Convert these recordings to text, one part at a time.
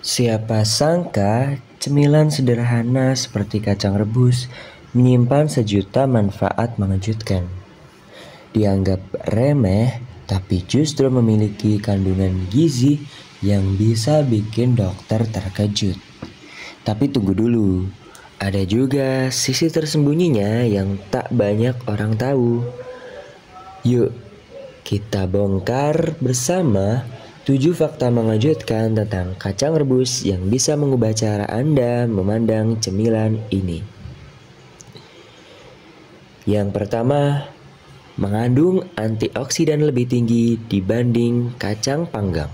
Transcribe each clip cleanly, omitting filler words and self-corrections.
Siapa sangka cemilan sederhana seperti kacang rebus menyimpan sejuta manfaat mengejutkan. Dianggap remeh, tapi justru memiliki kandungan gizi yang bisa bikin dokter terkejut. Tapi tunggu dulu, ada juga sisi tersembunyinya yang tak banyak orang tahu. Yuk, kita bongkar bersama 7 fakta mengejutkan tentang kacang rebus yang bisa mengubah cara Anda memandang cemilan ini. Yang pertama, mengandung antioksidan lebih tinggi dibanding kacang panggang.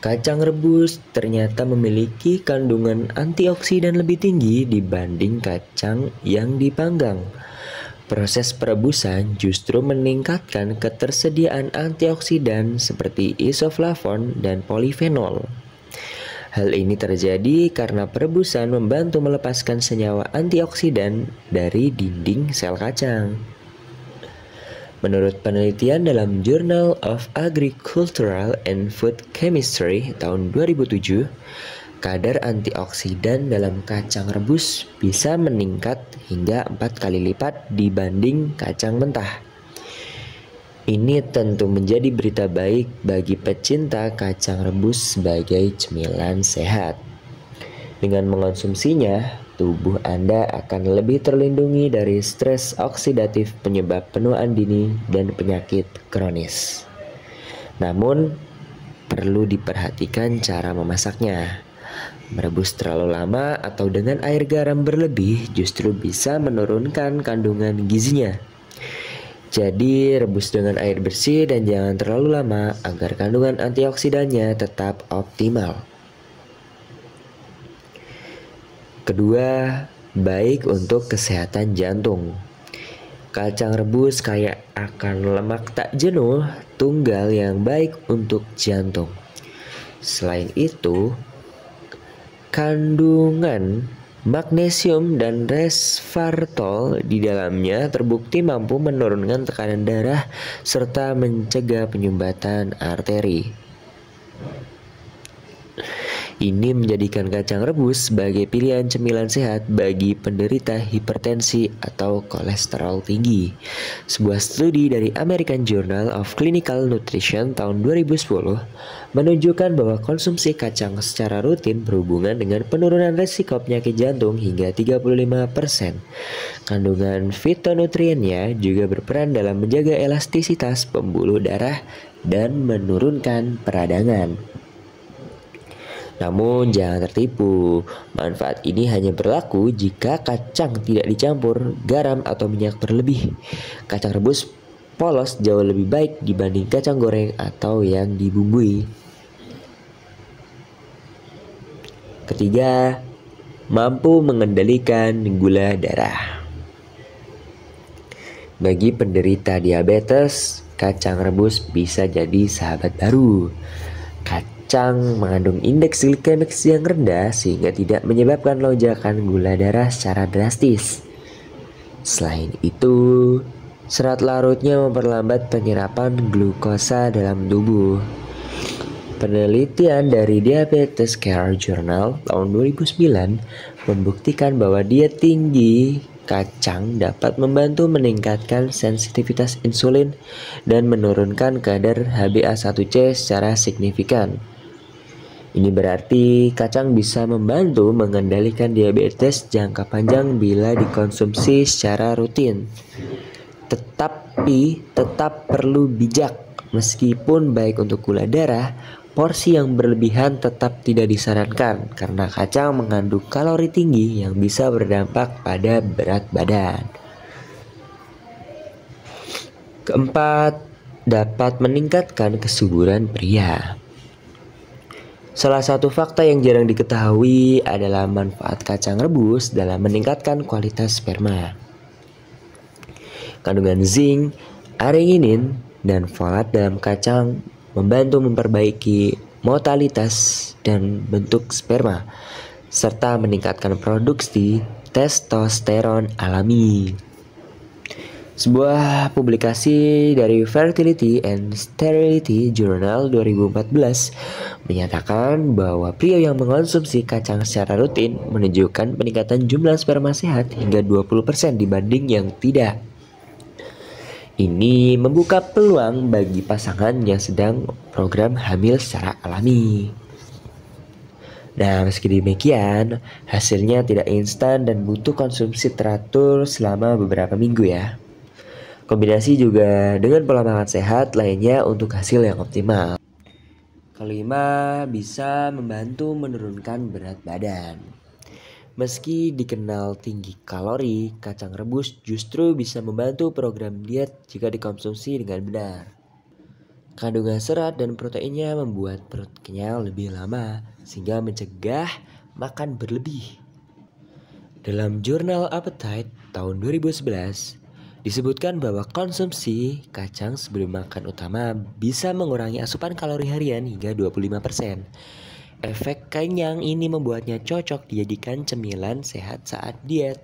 Kacang rebus ternyata memiliki kandungan antioksidan lebih tinggi dibanding kacang yang dipanggang. Proses perebusan justru meningkatkan ketersediaan antioksidan seperti isoflavon dan polifenol. Hal ini terjadi karena perebusan membantu melepaskan senyawa antioksidan dari dinding sel kacang. Menurut penelitian dalam Journal of Agricultural and Food Chemistry tahun 2007, kadar antioksidan dalam kacang rebus bisa meningkat hingga 4 kali lipat dibanding kacang mentah. Ini tentu menjadi berita baik bagi pecinta kacang rebus sebagai cemilan sehat. Dengan mengonsumsinya, tubuh Anda akan lebih terlindungi dari stres oksidatif penyebab penuaan dini dan penyakit kronis. Namun, perlu diperhatikan cara memasaknya. Merebus terlalu lama atau dengan air garam berlebih justru bisa menurunkan kandungan gizinya. Jadi rebus dengan air bersih dan jangan terlalu lama agar kandungan antioksidannya tetap optimal. Kedua, baik untuk kesehatan jantung. Kacang rebus kaya akan lemak tak jenuh tunggal yang baik untuk jantung. Selain itu, kandungan magnesium dan resveratrol di dalamnya terbukti mampu menurunkan tekanan darah serta mencegah penyumbatan arteri. Ini menjadikan kacang rebus sebagai pilihan cemilan sehat bagi penderita hipertensi atau kolesterol tinggi. Sebuah studi dari American Journal of Clinical Nutrition tahun 2010 menunjukkan bahwa konsumsi kacang secara rutin berhubungan dengan penurunan risiko penyakit jantung hingga 35%. Kandungan fitonutriennya juga berperan dalam menjaga elastisitas pembuluh darah dan menurunkan peradangan. Namun jangan tertipu, manfaat ini hanya berlaku jika kacang tidak dicampur garam atau minyak berlebih. Kacang rebus polos jauh lebih baik dibanding kacang goreng atau yang dibumbui. Ketiga, mampu mengendalikan gula darah. Bagi penderita diabetes, kacang rebus bisa jadi sahabat baru. Kacang mengandung indeks glikemik yang rendah sehingga tidak menyebabkan lonjakan gula darah secara drastis. Selain itu, serat larutnya memperlambat penyerapan glukosa dalam tubuh. Penelitian dari Diabetes Care Journal tahun 2009 membuktikan bahwa diet tinggi kacang dapat membantu meningkatkan sensitivitas insulin dan menurunkan kadar HbA1c secara signifikan. Ini berarti kacang bisa membantu mengendalikan diabetes jangka panjang bila dikonsumsi secara rutin. Tetapi tetap perlu bijak, meskipun baik untuk gula darah, porsi yang berlebihan tetap tidak disarankan karena kacang mengandung kalori tinggi yang bisa berdampak pada berat badan. Keempat, dapat meningkatkan kesuburan pria. Salah satu fakta yang jarang diketahui adalah manfaat kacang rebus dalam meningkatkan kualitas sperma. Kandungan zinc, arginin, dan folat dalam kacang membantu memperbaiki motalitas dan bentuk sperma, serta meningkatkan produksi testosteron alami. Sebuah publikasi dari Fertility and Sterility Journal 2014 menyatakan bahwa pria yang mengonsumsi kacang secara rutin menunjukkan peningkatan jumlah sperma sehat hingga 20% dibanding yang tidak. Ini membuka peluang bagi pasangan yang sedang program hamil secara alami. Nah, meski demikian, hasilnya tidak instan dan butuh konsumsi teratur selama beberapa minggu ya. Kombinasi juga dengan pola makan sehat lainnya untuk hasil yang optimal. Kelima, bisa membantu menurunkan berat badan. Meski dikenal tinggi kalori, kacang rebus justru bisa membantu program diet jika dikonsumsi dengan benar. Kandungan serat dan proteinnya membuat perut kenyang lebih lama, sehingga mencegah makan berlebih. Dalam jurnal Appetite tahun 2011, disebutkan bahwa konsumsi kacang sebelum makan utama bisa mengurangi asupan kalori harian hingga 25%. Efek kenyang ini membuatnya cocok dijadikan cemilan sehat saat diet.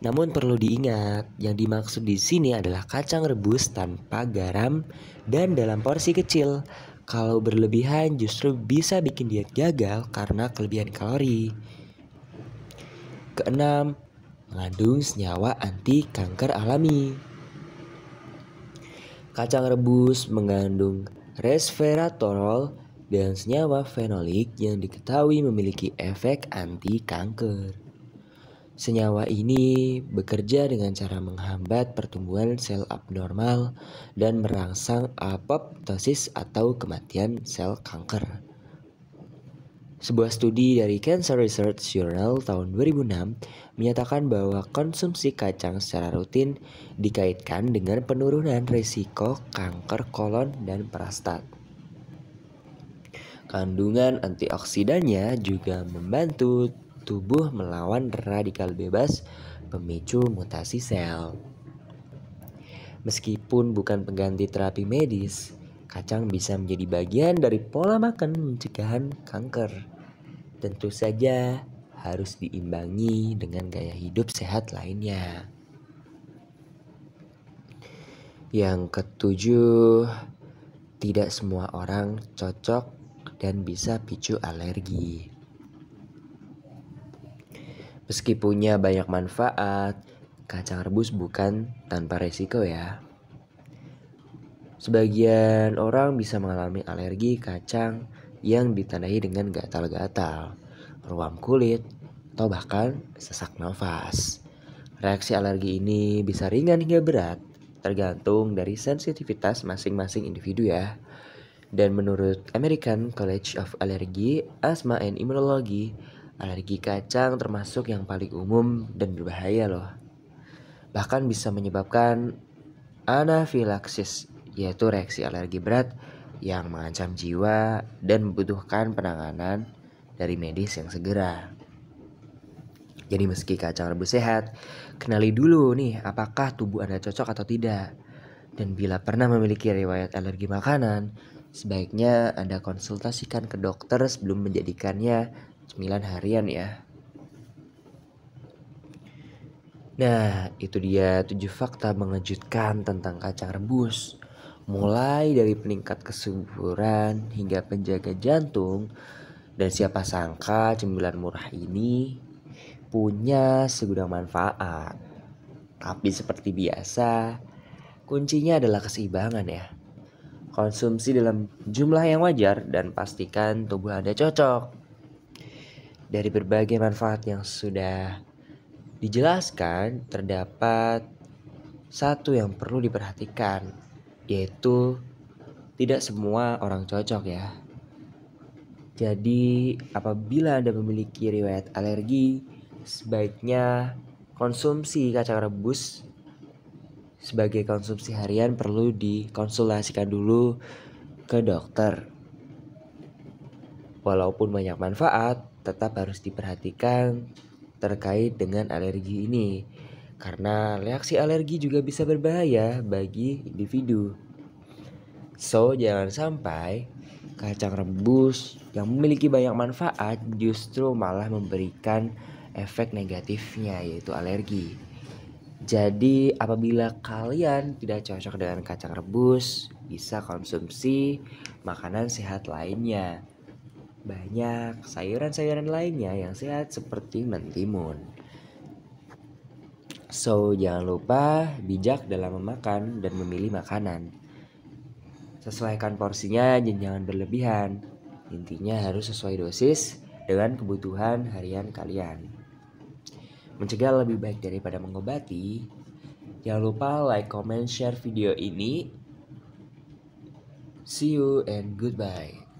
Namun perlu diingat, yang dimaksud di sini adalah kacang rebus tanpa garam dan dalam porsi kecil. Kalau berlebihan justru bisa bikin diet gagal karena kelebihan kalori. Keenam, mengandung senyawa anti kanker alami. Kacang rebus mengandung resveratrol dan senyawa fenolik yang diketahui memiliki efek anti kanker. Senyawa ini bekerja dengan cara menghambat pertumbuhan sel abnormal dan merangsang apoptosis atau kematian sel kanker. Sebuah studi dari Cancer Research Journal tahun 2006 menyatakan bahwa konsumsi kacang secara rutin dikaitkan dengan penurunan risiko kanker kolon dan prostat. Kandungan antioksidannya juga membantu tubuh melawan radikal bebas pemicu mutasi sel. Meskipun bukan pengganti terapi medis, kacang bisa menjadi bagian dari pola makan pencegahan kanker. Tentu saja harus diimbangi dengan gaya hidup sehat lainnya. Yang ketujuh, tidak semua orang cocok dan bisa picu alergi. Meski punya banyak manfaat, kacang rebus bukan tanpa resiko ya. Sebagian orang bisa mengalami alergi kacang yang ditandai dengan gatal-gatal, ruam kulit, atau bahkan sesak nafas. Reaksi alergi ini bisa ringan hingga berat, tergantung dari sensitivitas masing-masing individu ya. Dan menurut American College of Allergy, Asthma and Immunology, alergi kacang termasuk yang paling umum dan berbahaya loh. Bahkan bisa menyebabkan anafilaksis, yaitu reaksi alergi berat yang mengancam jiwa dan membutuhkan penanganan dari medis yang segera. Jadi meski kacang rebus sehat, kenali dulu nih apakah tubuh Anda cocok atau tidak. Dan bila pernah memiliki riwayat alergi makanan, sebaiknya Anda konsultasikan ke dokter sebelum menjadikannya cemilan harian ya. Nah, itu dia 7 fakta mengejutkan tentang kacang rebus. Mulai dari peningkat kesuburan hingga penjaga jantung. Dan siapa sangka cemilan murah ini punya segudang manfaat. Tapi seperti biasa, kuncinya adalah keseimbangan ya. Konsumsi dalam jumlah yang wajar dan pastikan tubuh Anda cocok. Dari berbagai manfaat yang sudah dijelaskan, terdapat satu yang perlu diperhatikan, yaitu tidak semua orang cocok ya. Jadi apabila Anda memiliki riwayat alergi, sebaiknya konsumsi kacang rebus sebagai konsumsi harian perlu dikonsultasikan dulu ke dokter. Walaupun banyak manfaat, tetap harus diperhatikan terkait dengan alergi ini, karena reaksi alergi juga bisa berbahaya bagi individu. So, jangan sampai kacang rebus yang memiliki banyak manfaat justru malah memberikan efek negatifnya, yaitu alergi. Jadi apabila kalian tidak cocok dengan kacang rebus, bisa konsumsi makanan sehat lainnya. Banyak sayuran-sayuran lainnya yang sehat seperti mentimun. So, jangan lupa bijak dalam memakan dan memilih makanan. Sesuaikan porsinya dan jangan berlebihan. Intinya harus sesuai dosis dengan kebutuhan harian kalian. Mencegah lebih baik daripada mengobati. Jangan lupa like, comment, share video ini. See you and goodbye.